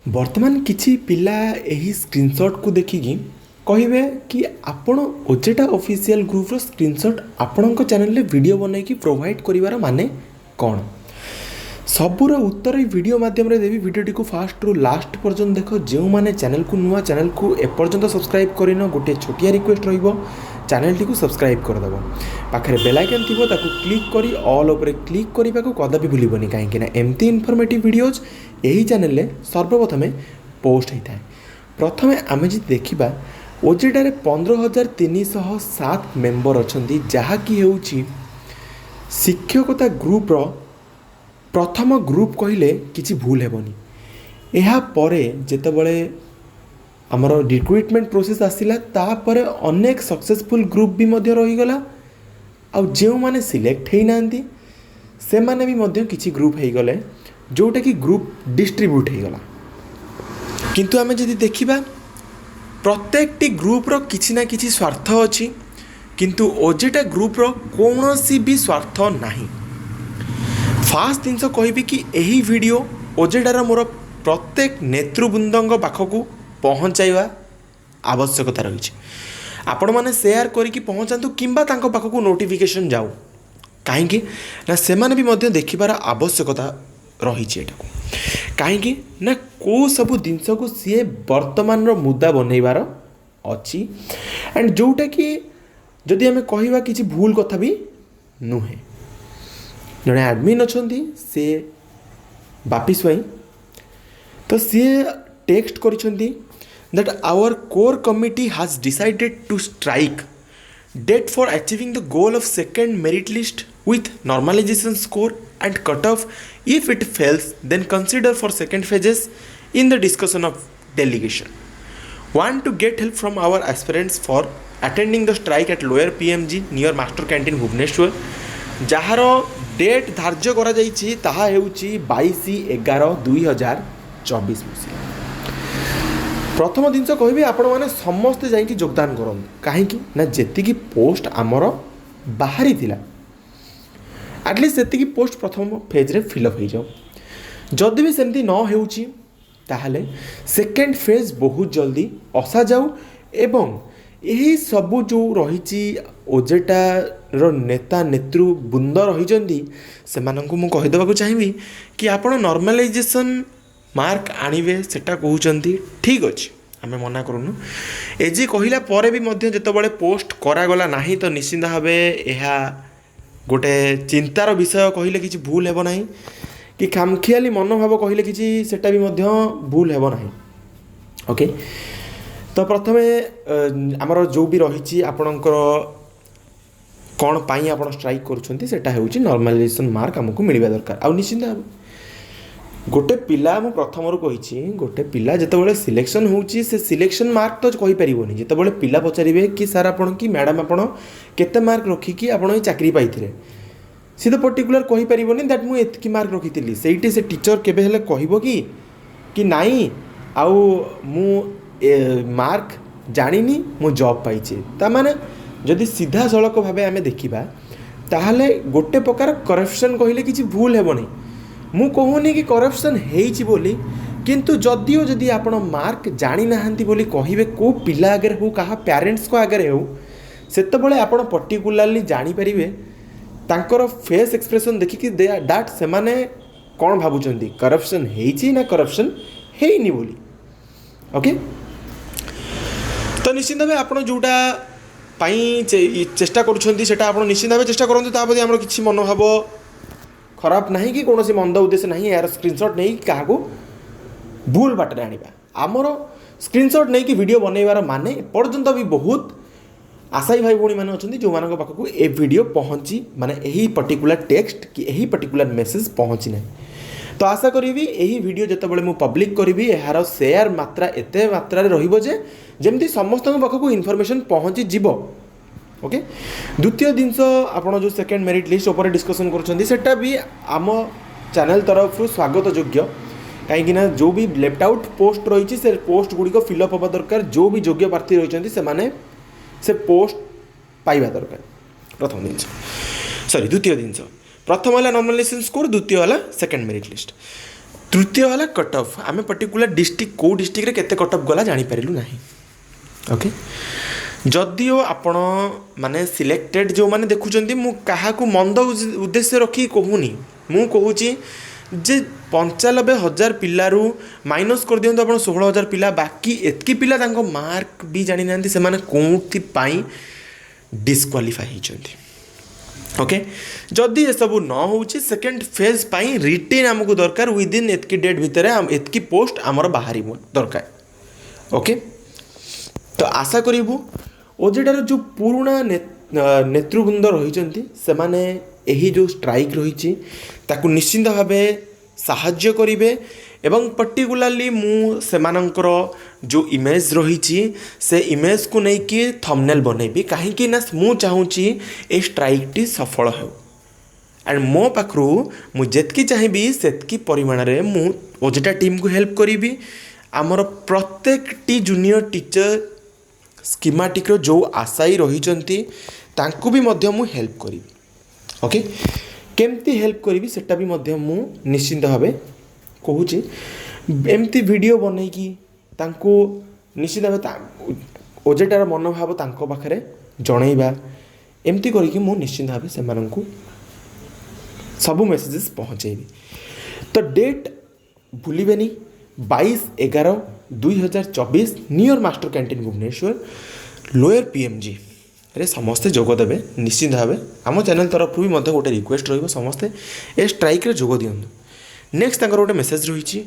वर्तमान किछि पिला एही स्क्रीनशॉट को देखिकी कहिबे कि आपण ओजेटा ऑफिशियल ग्रुप रो स्क्रीनशॉट आपणक चैनल रे वीडियो बनै कि प्रोवाइड करिवार माने कोन। सबुर उत्तर ई वीडियो माध्यम रे देवी। वीडियोटी को फास्ट रु लास्ट पर्यंत देख। जो माने चैनल को नुआ चैनल को एपर्यंत सब्सक्राइब करिनो गोटे छोटिया रिक्वेस्ट रहिबो, चैनल टी को सब्सक्राइब कर दबो। पाखरे बेल आइकन थिबो ताको क्लिक करी ऑल ऊपर क्लिक करिबा को कदापि भूलिबोनी, काहेकि ना एमती इन्फॉर्मेटिव वीडियोज एही चैनल रे सर्वप्रथमे पोस्ट होता है। प्रथमे आमे जे देखिबा ओजेटा रे 15,307 मेंबर अछंती, जहा कि हेउची शिक्षकता ग्रुप रो प्रथम ग्रुप कहले किसी भूल हेबनी। एहा परे जेतेबेले आमर रिक्रुटमेंट प्रोसेस आसिला तापरे अनेक सक्सेसफुल ग्रुप भी मध्य रही गला। आ जो माने सिलेक्ट हेई नांती से माने भी मध्य किसी ग्रुप हेई गले, जोटा कि ग्रुप डिस्ट्रीब्यूट हेई गला। किंतु आमे जदि देखिबा प्रत्येकटी ग्रुप रो किछि ना किछि स्वार्थ अछि, किंतु ओजेटा ग्रुप रो कोनोसी भी स्वार्थ नाही। फास्ट जिनस कहबी कि यही वीडियो ओजेडार मोर प्रत्येक नेतृवृंद पाखक पहुँचाइवा आवश्यकता रही। आपण मैंने सेयार करके पहुँचातु किंबा तांको पाखक नोटिफिकेशन जाऊ, कहीं ना से भी मध्य देखिबार आवश्यकता रही। कहीं ना को सब जिनस को सी वर्तमान मुद्दा बनइबार अच्छी एंड जोटा कि जदि आम कहवा कि भूल कथा भी नुहे। जड़े एडमिन अच्छा सी बापी स्वाई तो सी टेक्स्ट करिसेंती that our core committee has decided to strike date for achieving the goal of second merit list with normalisation score and cut off if it fails then consider for second phases in the discussion of delegation. Want to get help from our aspirants for attending the strike at lower PMG near master canteen Bhubaneswar, जार date धार्य करा जाइछि ताहा हेउछि 22/11/2024 मसीहा। प्रथम जिनस कहबी आपण माने समस्त जाइकि योगदान करन, काहे ना जेतिकी पोस्ट आमर बाहरी थिला एटलिस्ट सेतिकी पोस्ट प्रथम फेज रे फिलअप हो जाओ। जदि भी सेमती न हेउछि ताहले सेकेंड फेज बहुत जल्दी आसा जाऊ एवं यही सबू जो रही ओजेटार नेता नेतृवृंद रही से मु कहीदेवा चाहिए कि आपण नॉर्मलाइजेशन मार्क आणवे सेटा कहते ठीक अच्छे, आम मना करूँ। एजे कहला पर भी जितेबाला पोस्ट करागला ना तो निश्चिंत भाव यह गोटे चिंतार विषय कहले कि भूल हेब ना कि खामखियाली मनोभाव कहले कि सेटा भी भूल हेब ना। ओके, तो प्रथमे आमर जो भी रही आपणकर कौन पाई आप स्ट्राइक करुँच सेटा होची नॉर्मलाइजेशन मार्क आमको मिलवा दरकार। आ निश्चिंत गोटे पिला मु प्रथम कही गोटे पिला जितेबाला सिलेक्शन होची से सिलेक्शन मार्क तो कही पारिबोनी। जितेबाला पिला पचारे कि सर आपण कि मैडम आपण केते मार्क रखिकी आपण ये चाकरी पाइथिले, सी तो पर्टिकुलर कही पारिबोनी दैट मु एतकी मार्क रखिथिली। सेठी से टीचर केबे हेले कहबो कि नाई आउ मु मार्क जानिनी मु जॉब पाइछि। ता माने जदि सीधा सड़क भाव आम देखा ताहले गोटे प्रकार करप्शन कहले कि भूल हेबनी। मु कहूनी कि करप्शन हेइछि बोली, किंतु जदिओ जदि आपण मार्क जानी नाहंती बोली कहिबे को पिला आगे हो कहा पेरेंट्स को आगे हो सेतबेले आपण पर्टिकुलरली जानी परिबे तांकर फेस एक्सप्रेशन देखिकी दैट से माने कौन भाबुचंदी करप्शन हेइछि ना करप्शन हेइनी बोली। ओके, तो निश्चित भाव आप जोटा चेष्टा करुँचा आप निश्चित भाव चेष्टा करूँ। तापदी आम कि मनोभाव खराब ना कि कौन मंद उद्देश्य ना यार स्क्रीनशॉट नहीं क्या भूल बाटर आनिबा। आमर स्क्रीनशॉट नहीं कि वीडियो बनइबार माने पर्यंत भी बहुत आशायी भाई भौणी मैंने अच्छा जो मान पाखक ए वीडियो पहुँची माने यही पर्टिकुलर टेक्स्ट कि यही पर्टिकुलर मेसेज पहुँची ना। तो आशा करी यही वीडियो जितेबाला मु पब्लिक करी यार शेयर मात्रा एते मात्रा रहिबो जे जेमती समस्त पाखक इनफॉरमेशन पहुँची जीव। ओके, द्वितीय जिनस आपड़ जो सेकेंड मेरिट लिस्ट उपर डिस्कसन करा भी आम चैनल तरफ स्वागत योग्य, कहीं जो भी लेफ्ट आउट पोस्ट रही से पोस्ट गुड़िक फिलअप हवा दरकार। जो भी योग्य प्रार्थी रही से पोस्ट पाइबा दरकार। प्रथम जिनस सॉरी द्वितीय जिनस प्रथम है नॉर्मलाइजेशन स्कोर, द्वितीय है सेकेंड मेरिट लिस्ट। तृतीय है कट ऑफ आम पर्टिकुलर डिस्ट्रिक्ट कौ डिस्ट्रिक्ट केते कट ऑफ गला जानीपारू ना ओके जदिओ आपण माने सिलेक्टेड जो माने देखुं मु क्या मंद उद्देश्य रखी कहूनी मु कहूँ जे 95,000 पिलारू माइनस कर दियंतु आपण 16,000 पिला बाकी एतकी पिला तांको मार्क भी जानी नांती से माने कोथि पाई डिस्क्वालिफाई होइचंती ओके जदि ये सब न होउची सेकंड फेज पाई रिटेन हमको दरकार विदिन एतकी डेट भितर एतकी पोस्ट आमर बाहरी दरकार ओके तो आशा करूँ ओजेडार जो पुराना नेतृवृंद रही से माने यही जो स्ट्राइक रही ताकू निश्चिंत भाव साहाय्य करेंगे एवं पर्टिकुलाली मु सेमानंकर जो इमेज रही से इमेज को लेकिन थंबनेल बनैबी कहीं ना मु चाहूँगी ए स्ट्राइक टी सफल हो एंड मो पाखु मुझे चाहिए सेतकी परिमाण में मु ओजेटा टीम को हेल्प करी आमर प्रत्येक टी जूनियर टीचर स्कीमेटिक जो आशायी रही तांको भी मध्य मु हेल्प करी ओके केमती हेल्प करी सेटा भी मध्य मु निश्चिंत भाव कहूँ एमती वीडियो बनईकी तांको निश्चित भाव ओजेटार मनोभाव तांको पाखरे जणैबा एमती करिकी मु निश्चिंत भाव से माननकु सबु मेसेजेस पहुँचेबी तो डेट भूलिबेनी 22/11/2024 near master canteen Bhubaneswar lower PMG रे समस्ते जोग देवे निश्चित भाव आम चैनल तरफ भी मध्य गोटे रिक्वेस्ट रही समस्ते ए स्ट्राइक रे जोग दियंतु नेक्स्ट तांकर गोटे मेसेज रही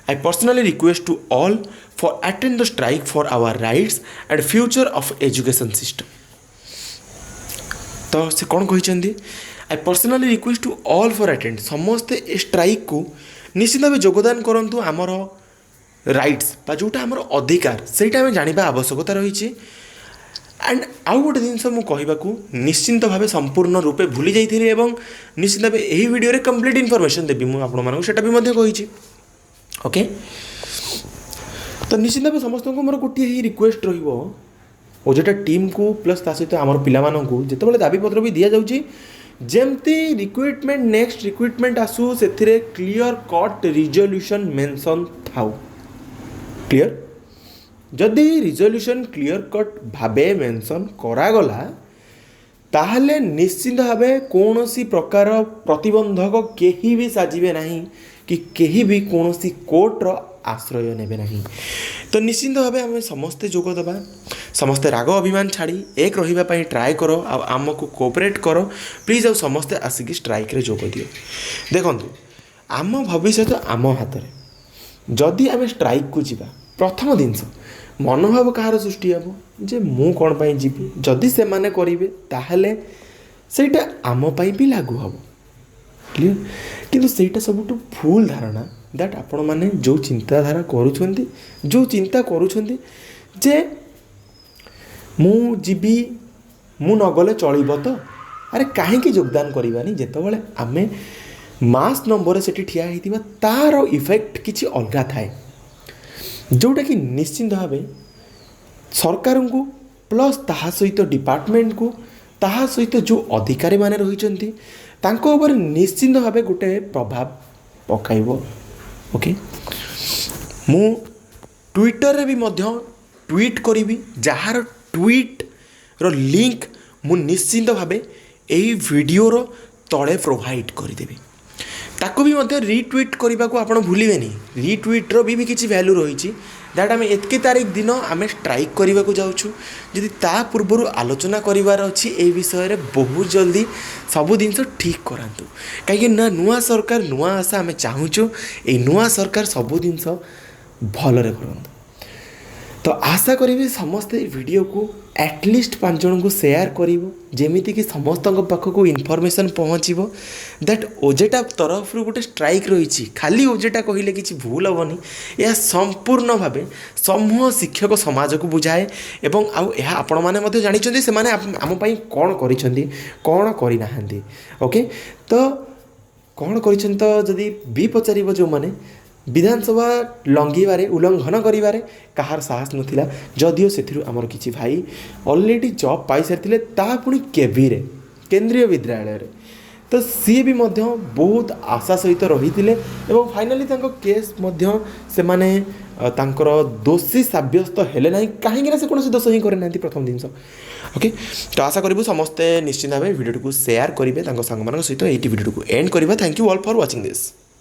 I personally request to all for attend the strike for our rights and future of education system तो से कौन कहते I personally request to all for attend समस्ते ए स्ट्राइक को निश्चित भाव योगदान करूँ आमर राइट्स जोटा आमर अधिकार से जाना आवश्यकता रही एंड आउ गोटे जिनस मुझे निश्चिंत भाव संपूर्ण रूपे भूली जाइए एवं निश्चित भाव यही वीडियो कंप्लीट इनफॉरमेशन देवी मुझे भी कही ओके तो निश्चित भाव समस्त को मोर गोटे ही रिक्वेस्ट रोटा टीम को प्लस ता सहित आम पाँ जिते दाबीपत्र भी दि जाऊँगी जमती रिक्रुटमेंट नेक्स्ट रिक्रुटमेंट आसू से clear cut resolution mention though clear जदि रिजोल्यूशन क्लियर कट भावे मेंशन करागला ताहले निश्चित भाव कौन सी प्रकार प्रतिबंधक केही भी साजिबे नहीं कि केही भी कौन सी कोर्टर आश्रय नेबे नहीं तो निश्चित भाव आम समस्ते जोग देवा समस्ते राग अभिमान छाड़ी एक रही ट्राए करो आमको कोऑपरेट करो प्लीज आ समस्ते आसिक स्ट्राइक रे जोग दियो देखु आम भविष्य तो आम हाथ में जदि आम स्ट्राइक को जीवा प्रथम जिनस मनोभाव कहार सृष्टि हे जे मु कौन पाई जीवी जदि से माने करिवे ताहले सेटा आम पाई भी लागू हम क्लियर किंतु सेटा सबुठु फुल धारणा दैट आपण माने जो चिंताधारा करूछंती जो चिंता करूछंती जे मु जीवी मु न गले चलिब तो अरे कहीं योगदान करवानी जितेबाला आम मास नंबर से ठिया होता तार इफेक्ट किसी अलग थाए जोटा कि निश्चिंत भाव सरकार को प्लस ताहा सहित डिपार्टमेंट को ताहा सहित जो अधिकारी माने रही तांको निश्चिंत भाव गोटे प्रभाव पकाइब ओके मु ट्विटर रे भी मध्य ट्वीट करी जार ट्वीट रो लिंक मु निश्चिंत भाव यही वीडियोर तले प्रोवाइड करदेवी ताको भी मध्य रिट्वीट करने को आप भूलेनि रिट्वीट्र भी किसी भैल्यू रही दैट आम एतकी तारीख दिन आम स्ट्राइक करने को जाऊँ जदि ता पूर्वर आलोचना करार अच्छी ए विषय में बहुत जल्दी सबू जिन ठीक करातु कहीं नुआ सरकार नुआ आशा आम चाहूँ ये नुआ सरकार सबू जिन भलरे करूँ तो आशा करी समस्ते वीडियो को एटलिस्ट 5 जन को शेयर करेमिति कि समस्त पाखक इनफॉरमेशन पहुँचो दैट ओजेटा तरफ गोटे स्ट्राइक रही खाली ओजेटा कहले कि भूल हेनी यह संपूर्ण भाव समूह शिक्षक समाज को बुझाए एवं आपण मैंने जानी से आम कौन कौन करना ओके तो कौन करी भी पचार जो मैंने विधानसभा लंघिबारे उल्लंघन करिबारे कहार साहस नथिला जदिओ सेथिरु आमर किछि भाई ऑलरेडी जॉब पाई सारथिले ता पुणी केवी रे केंद्रीय विद्यालय रे तो सी भी मध्य बहुत आशा सहित रही एवं फाइनाली केस मध्य से माने तांकर दोषी साब्यस्त हेले ना कहीं से कौन दोष ही करे ना प्रथम जिनस ओके। तो आशा करूँ समस्ते निश्चित भाव भिडियो को शेयर करेंगे सांग सहित ये भिडियो को एंड करवा। Thank you all for watching this.